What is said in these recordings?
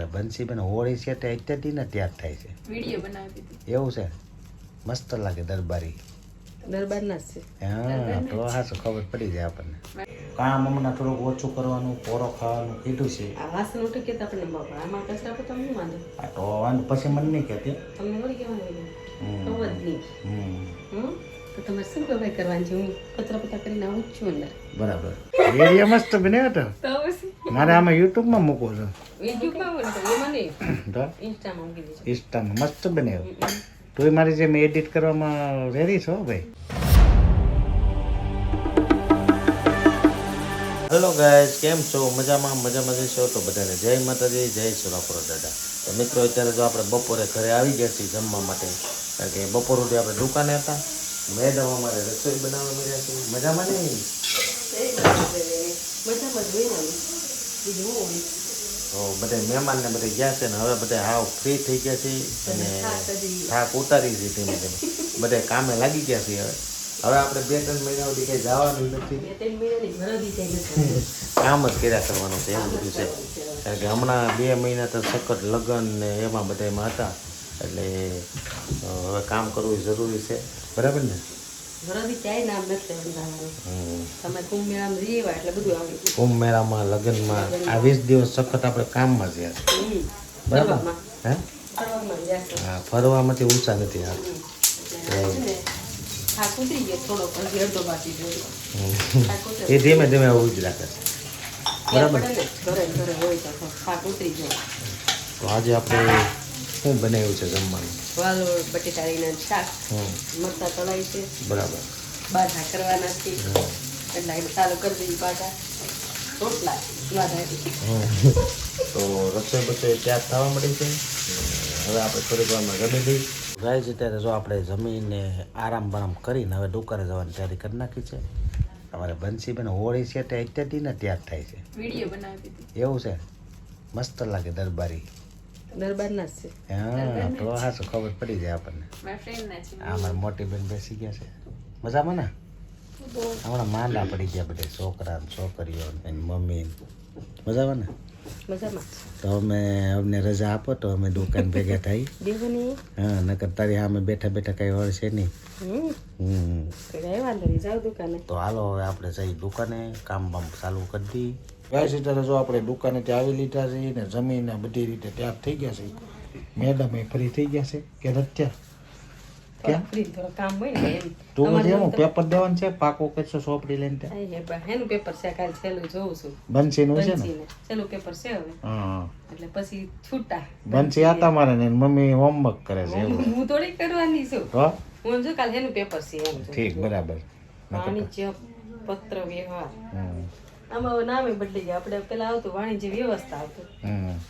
અમારે બંસીબેન હોળી છે તે અત્યારથી ને તૈયાર થાય છે. વિડીયો બનાવતી હતી. એવું છે, મસ્ત લાગે દરબારી. દરબારના જ છે. હા તો હાસો ખબર પડી જાય આપણને. કામ હમણાં થોડુંક ઓછું કરવાનું, પોરો ખાવાનું કીધું છે. આ વાસણ ઉઠે કે આપણે બાપા આમાં કચરા પર તમને વાંધો આ તો વાંધો પછી મને નહીં કહેતી. તમને વળી કહેવાનું ખબર જ નહીં. હમ તો તમારે શું કહેવાય કરવાની છે? હું કચરા પતા કરીને આવું જ છું અંદર. બરાબર. વિડીયો મસ્ત બન્યો હતો. તો પછી મારે આમાં યુટ્યુબમાં મૂકો છો યુટ્યુબમાં બોલો તો એમાં નહીં તો ઇન્સ્ટામાં મૂકી દેજો. ઇન્સ્ટામાં મસ્ત બન્યો. તું મારી જેમ એડિટ કરવામાં રેડી છો ભાઈ. હેલો ગાઈઝ, કેમ છો? મજામાં છો તો બધાને જય માતાજી, જય સોનાપુરા દાદા. તો મિત્રો અત્યારે જો આપણે બપોરે ઘરે આવી ગયા છીએ જમવા માટે, કારણ કે બપોર સુધી આપણે દુકાને હતા. મેડમ અમારે રસોઈ બનાવવા મળ્યા છે. મજામાં નહીં? મજામાં જ હોય ને બીજું હું હોય. તો બધા મહેમાનને બધા ગયા છે ને હવે બધા હાવ ફ્રી થઈ ગયા છે અને થાક ઉતારી છે ધીમે ધીમે. બધા કામે લાગી ગયા છે. હવે આપણે 2-3 મહિના સુધી કંઈ જવાનું નથી, 2-3 મહિનાની ઘરથી જાય નથી. કામ જ કર્યા કરવાનું છે એવું બધું છે. કારણ કે હમણાં 2 મહિના તો સખત લગ્ન ને એમાં બધામાં હતા, એટલે હવે કામ કરવું જરૂરી છે. બરાબર ને? ઘરથી ક્યાંય નામ નથી લેવાનું. તમે કુંભ મેળામાં જઈએ એટલે બધું આવે. કુંભ મેળામાં, લગ્નમાં આ 20 દિવસ સખત આપણે કામમાં જ યાર. બરાબર હે? ફરવામાં જશે. હા, ફરવામાંથી ઊંચા નથી યાર. થાક ઉતરી ગયો થોડો, હજી અડધો બાકી જોયો. એ ધીમે ધીમે આવું જ રાખે છે. બરાબર. ઘરે ઘરે હોય તો થાક ઉતરી જાય. તો આજે આપણે શું બનાવ્યું છે જમવાનું? વાલોળ બટેટાળીના શાક, મરચાં તળાઈ છે. બરાબર. બાધા કરવાના છે એટલે ચાલુ કરી દઈએ. બાધા રોટલા બાધા. તો રસોઈ બસોઈ ત્યાર થવા મળી છે. હવે આપણે થોડીક વારમાં જમી લઈ જાય છે. ત્યારે જો આપણે જમીને આરામ બારામ કરીને હવે દુકાને જવાની તૈયારી કરી નાખી છે. અમારે બંસીબેન હોળી છે તે અત્યારથી ને તૈયાર થાય છે. વિડીયો બનાવતી હતી. એવું છે, મસ્ત લાગે દરબારી. દરબારના જ છે. હા તો હાસો ખબર પડી જાય આપણને. મારા ફ્રેન્ડના છે. આ અમારી મોટી બેન બેસી ગયા છે. મજામાં ને? હમણાં માંદા પડી ગયા બધા છોકરા ને છોકરીઓ ને એની મમ્મી. મજામાં ને? મજામાં તો અમને રજા આપો તો અમે દુકાન ભેગા થઈ. દેવની હા, નકર તારી સામે બેઠા બેઠા કઈ વળ છે નહીં. કઈ વાંધો નહીં, જાવ દુકાને. તો હાલો હવે આપણે જઈ દુકાને, કામ બામ ચાલુ કરી દઈએ. ગાઈસ અત્યારે જો આપણે દુકાને ત્યાં આવી લીધા છે ને જમીને બધી રીતે તૈયાર થઈ ગયા છે. મેડમ એ ફ્રી થઈ ગયા છે કે નથી? ક્યાં થોડો કામ હોય ને એમ. તું જેમ પેપર દેવાનું છે પાકો કરશો સોપડી લઈને ત્યાં? એનું પેપર છે, કાલે છેલ્લું જોઉં છું. બંસીનું છે ને? બંસીને છેલ્લું પેપર છે હવે, હા, એટલે પછી છૂટા. બંસી આ તમારે ને મમ્મી હોમવર્ક કરે છે એવું? હું થોડી કરવાની છું. તો હું જો કાલે એનું પેપર છે એમ. ઠીક, બરાબર. વાણિજ્ય પત્ર વ્યવહાર હમ આમાં નામે બદલી ગયા. આપણે પેલા આવતું વાણિજ્ય વ્યવસ્થા આવતું,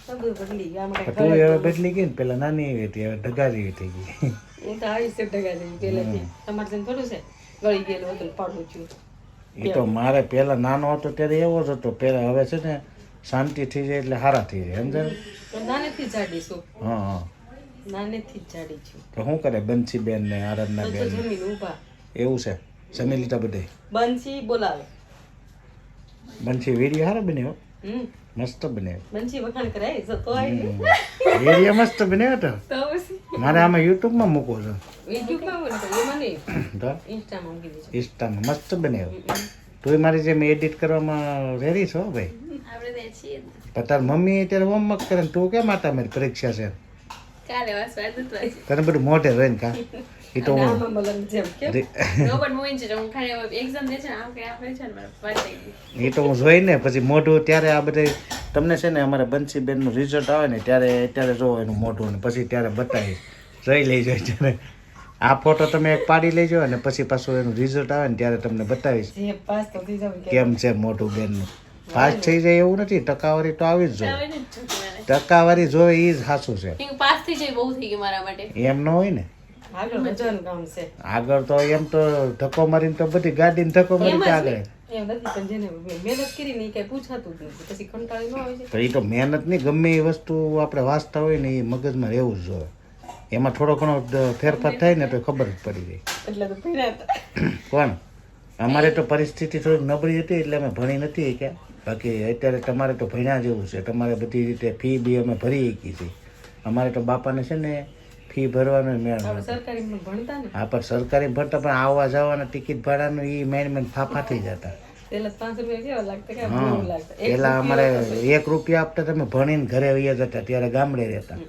બધું બદલી ગયા. આમાં તું હવે બદલી ગઈ ને, પેલા નાની એવી હતી હવે ઢગા જેવી થઈ ગઈ. હું તો આવી છે ઢગા જેવી પેલાથી. તમારે જેમ થોડું છે ગળી ગયેલું હતું પાડું છું. એ તો મારે પેલા નાનો હતો ત્યારે એવો જ હતો. પેલા હવે છે ને શાંતિ થઈ જાય એટલે સારા થઈ જાય, સમજાય? નાનેથી જ જાડી છું. હા, નાનેથી જ જાડી છું. તો શું કરે બંસી બેન ને આરાધના તો બેન? જમીન ઊભા. એવું છે, જમી લીધા બધે? બંસી બોલાવે. બંસી વિડીયો સારો બન્યો, હમ મસ્ત બન્યો. બંસી વખાણ કરાય તો આવી વિડીયો મસ્ત બન્યો હતો. તો પછી મારે આમાં યુટ્યુબમાં મૂકો છો યુટ્યુબમાં બોલે તો એમાં નહીં, તો ઇન્સ્ટામાં મૂકી દેજો. ઇન્સ્ટામાં મસ્ત બન્યો. તું મારી જેમ એડિટ કરવામાં રેડી છો ભાઈ? આપણે ત્યાં છીએ જ. પણ તાર મમ્મી અત્યારે હોમવર્ક કરે ને તું કેમ આટા મારી પરીક્ષા છે કાલે વાસવા દૂતવા છે. તને બધું મોઢે રહીને કા? એ તો હું આમાં મલમ જેમ કેમ નો પણ મોઈન છે હું ખાલી એક્ઝામ દે છે ને આમ કે આપણે છે ને મારે વાત થઈ ગઈ. એ તો હું જોઈને પછી મોઢું ત્યારે આ બધા તમને છે ને અમારે બંસીબેનનું રિઝલ્ટ આવે ને ત્યારે જો એનું મોઢું ને પછી ત્યારે બતાવીશ. જોઈ લેજો ત્યારે આ ફોટો તમે એક પાડી લેજો અને પછી પાછું એનું રિઝલ્ટ આવે ને ત્યારે તમને બતાવીશ જે પાસ તો થઈ જાવ કે કેમ છે મોઢું બેનનું. પાસ થઈ જાય એવું નથી, ટકાવારી તો આવી જ જોઈએ. આવે ને છૂટ મને ટકાવારી જોવે એ જ સાચું છે. કે પાસ થઈ જાય બહુ થઈ ગયું મારા માટે. એમ ન હોય ને, આગળ વધવાનું કામ છે. આગળ તો એમ તો ધક્કો મારીને તો બધી ગાડીને ધક્કો મારી આગળ. એમ નથી પણ જેને મહેનત કરી ને એ કઈ પૂછાતું જ નથી, પછી કંટાળી ન આવે છે. તો એ તો મહેનત નહીં, ગમે એ વસ્તુ આપણે વાંચતા હોય ને એ મગજમાં રહેવું જ જોઈએ. એમાં થોડો ઘણો ફેરફાર થાય ને તો ખબર જ પડી જાય. એટલે તો ભણ્યા હતા. કોણ? અમારે તો પરિસ્થિતિ થોડીક નબળી હતી એટલે અમે ભણી નથી કે બાકી અત્યારે તમારે તો ભણ્યા જેવું છે, તમારે બધી રીતે ફી બી અમે ભરી શકી છીએ. અમારે તો બાપાને છે ને ફી ભરવાનો મેળ આપણે સરકારીમાં ભણતા ને હા, પણ સરકારી ભરતા પણ આવવા જવાના ટિકિટ ભાડાનું એ મેન ફાફા થઈ જતા. પેલા 5 રૂપિયા કેવા લાગતા કે હા, બહુ લાગતા. પેલા અમારે 1 રૂપિયા આપતા તમે ભણીને ઘરે વયા જતા, ત્યારે ગામડે રહેતા.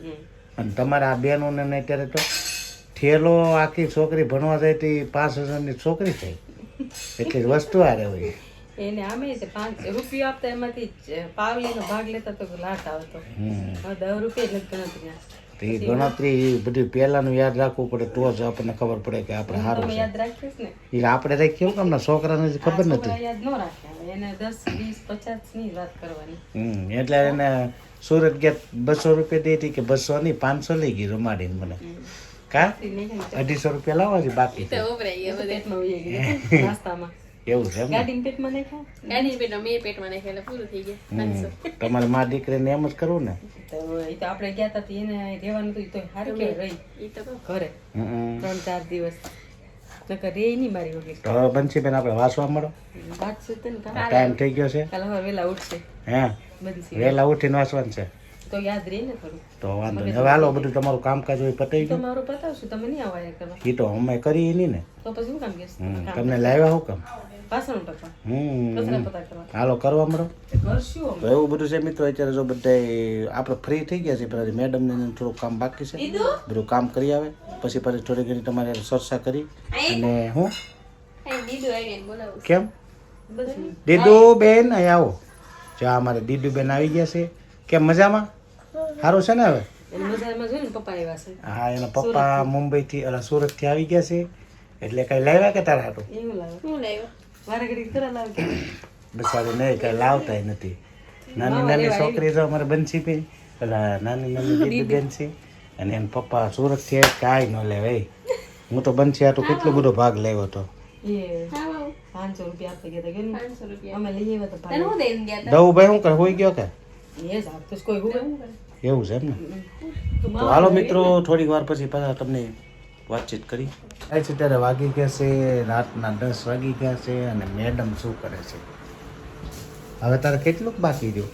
અને તમારે આ બહેનોને ને અત્યારે તો ઠેલો આખી છોકરી ભણવા જાય તો 5,000ની છોકરી થાય, એટલી જ વસ્તુ હારે હોય. એને આમે તે 5 રૂપિયા આપતા એમાંથી પાવલીનો ભાગ લેતા તો લાટ આવતો. હવે 10 રૂપિયા જ ગણતરી. તો એ ગણતરી બધી પહેલાનું યાદ રાખવું પડે તો જ આપણને ખબર પડે કે આપણે સારું તમે છે. યાદ રાખીશ ને એ આપણે રાખ્યું કેમ છોકરાને જ ખબર નથી. છોકરા યાદ ન રાખે. હવે એને 10 20 50 ની વાત કરવાની. એટલે એને સુરત ગયા 200 રૂપિયા દે હતી કે 200 નહીં 500 લઈ ગઈ રમાડીને મને. કા 250 રૂપિયા લાવવા છે બાકી તો ઉભરાઈ ગયા બધે. પેટમાં વહી ગયું નાસ્તામાં. એવું છે એમ ને? ગાડીના પેટમાં નહીં ખાય. ગાડી પેટમાં મેં પેટમાં નાખ્યા એટલે પૂરું થઈ ગયા 500. તમારે મા દીકરીને એમ જ કરવું ને. તો એ તો આપણે ગયા હતા તો એને રહેવાનું હતું. તો સારું કે રહી ઈ તો કહું. ઘરે હમ. 3-4 દિવસ નકર રે નહીં મારી વગર. તો હવે બંસીબેન આપણે વાંચવા મળો, વાત છે તને ટાઈમ થઈ ગયો છે. કાલે હવે વહેલા ઉઠશે હે બધી વહેલા ઉઠીને વાંચવાનું છે તો યાદ રહે ને થોડું. તો વાંધો નહીં. હવે હાલો બધું તમારું કામકાજ હોય પતાવી ગયું. તમારું પતાવશું તમે નહીં આવા કરવા. એ તો અમે કરીએ નહીં ને. તો પછી શું કામ કહેશ? તમને લાવ્યા હું કામ. વાસણ ટકા કચરા હમ પતા કરવા હાલો કરવા મળો. કરશું અમે. તો એવું બધું છે મિત્રો. અત્યારે જો બધા આપણે ફ્રી થઈ ગયા છે, પણ મેડમને થોડું કામ બાકી છે, બધું કામ કરી આવે પછી થોડી ઘણી તમારે ચર્ચા કરી. અને હું અહીં દીદુ આવીને બોલાવું. કેમ બસ દીદુ બેન અહીં આવો. જા અમારે દીદુ બેન આવી ગયા છે. કેમ મજામાં? સારું છે ને હવે? એને બજારમાં જોઈને પપ્પા આવ્યા છે. હા, એના પપ્પા મુંબઈથી સુરતથી આવી ગયા છે. એટલે કઈ લાવ્યા કે તારા હાટું? એવું લાવે હું લાવ્યો. વારે ઘડી કરા લાવે કે બસાડી નહીં કઈ લાવતા નથી. નાની નાની છોકરી જો અમારે બંસી બેન, પેલા નાની નાની દીદી બેન છે, અને એના પપ્પા સુરતથી આવે કાંઈ ન લેવાય. હું તો બંસી હાટું કેટલો બધો ભાગ લેવો હતો. એ હા બાબુ. 500 રૂપિયા આપી ગયા હતા. 500 રૂપિયા. અમે લઈ આવ્યા હતા તને હું દઈને ગયા હતા? દઉભાઈ શું કરે હોઈ ગયો કે એ જ આપતો કોઈ હું એવું છે એમ ને? તો હાલો મિત્રો થોડીક વાર પછી પાછા તમને વાતચીત કરી. થાય છે ત્યારે વાગી ગયા છે રાતના 10 વાગી ગયા છે. અને મેડમ શું કરે છે હવે? તારે કેટલુંક બાકી રહ્યું?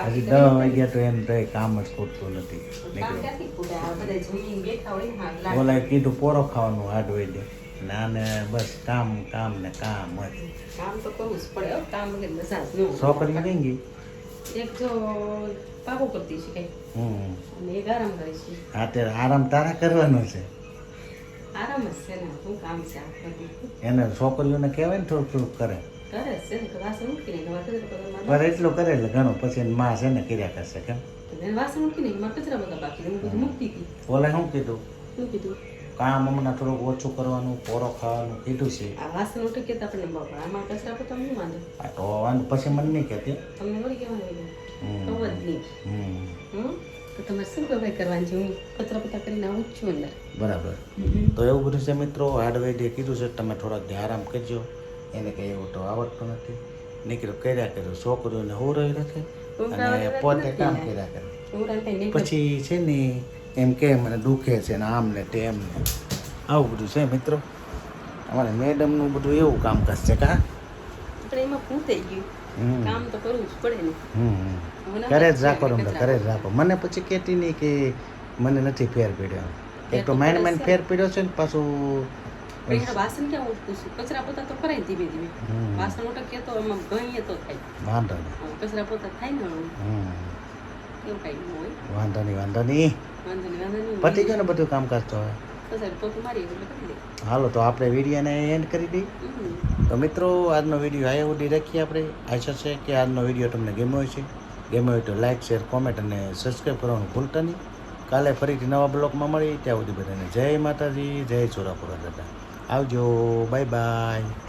હજી 10 વાગ્યા તો એમ તો કામ જ ખૂટતું નથી. નીકળ્યું ક્યાંથી પૂરા આ બધા જમીન બેઠા હોય ને હા લાગે. બોલાય કીધું પોરો ખાવાનું હાડ હોય દે અને આને બસ કામ કામ ને કામ જ. કામ તો કરવું જ પડે હો. કામ વગર મજા જ ન છોકરી કઈ ગઈ? એક જો પાકો કરતી છે કઈ અને એક આરામ કરે છે. હા તે આરામ તારા કરવાનો છે. આરામ જ છે ને શું કામ છે આ બધું? એને છોકરીઓને કહેવાય ને થોડુંક થોડુંક કરે. કરે છે ને તો વાસણ ઉઠીને નવા કરે તો બધા પર એટલું કરે એટલે ઘણું પછી એની માં છે ને કર્યા કરશે. કેમ મારે વાસણ ઉઠીને મારે કચરા બધા બાકી હું બધું મૂકતી હતી. ઓલે શું કીધું? શું કીધું? કામ હમણાં થોડુંક ઓછું કરવાનું, પોરો ખાવાનું કીધું છે. આ વાસણ ઉઠી કે આપણને બાપા આમાં કચરા પોતા નહીં વાંધો. આ તો વાંધો પછી મને નહીં કહેતી. તમને વળી કહેવાનું હોય હમ. તો જ નહીં. હમ તો તમારે શું કહેવાય કરવાની છે? હું કચરા પોતા કરીને આવું જ છું અંદર. બરાબર. તો એવું બધું છે મિત્રો. હાર્ડવેરે કીધું છે તમે થોડાક દી આરામ કરજો. એને કંઈ એવું તો આવડતું નથી. નીકળ્યો કર્યા કર્યો છોકરીઓને હોરવી રાખે અને પોતે કામ કર્યા કરે. ઉરાન કઈ નહીં. પછી છે ને એમ કે મને દુખે છે ને આમ ને તેમ ને આવું બધું છે મિત્રો. અમારે મેડમનું બધું એવું કામકાજ છે કા. આપણે એમાં પૂછાઈ ગયું કામ તો કરવું જ પડે ને. ઘરે જ રાખો રમતા, ઘરે જ રાખો. મને પછી કહેતી નહીં કે મને નથી ફેર પડ્યો. એક તો માઇન્ડ માઇન્ડ ફેર પડ્યો છે ને પાછું આપણે વાસણ ક્યાં ઉઠતું છું? કચરા પોતા તો કરાય ધીમે ધીમે. વાસણ ઉઠકે તો એમાં ગણીએ તો થાય. વાંધો નહીં. કચરા પોતા થાય ને એવું કઈ ન હોય. વાંધો નહીં વાંધો નહીં. વાંધો નહીં વાંધો નહીં. પતી ગયો ને બધું કામકાજ તો હવે. કચરા પોતું મારી એટલે કરી દે. હાલો તો આપણે વિડીયોને એન્ડ કરી દઈએ. તો મિત્રો આજનો વિડીયો આયા સુધી રાખીએ આપણે. આશા છે કે આજનો વિડીયો તમને ગમ્યો હશે. ગમ્યો હોય તો લાઇક શેર કોમેન્ટ અને સબસ્ક્રાઈબ કરવાનું ભૂલતા નહીં. કાલે ફરીથી નવા બ્લોગમાં મળી ત્યાં સુધી બધાને જય માતાજી, જય ચોરાપુરા દાદા. આવજો, બાય બાય.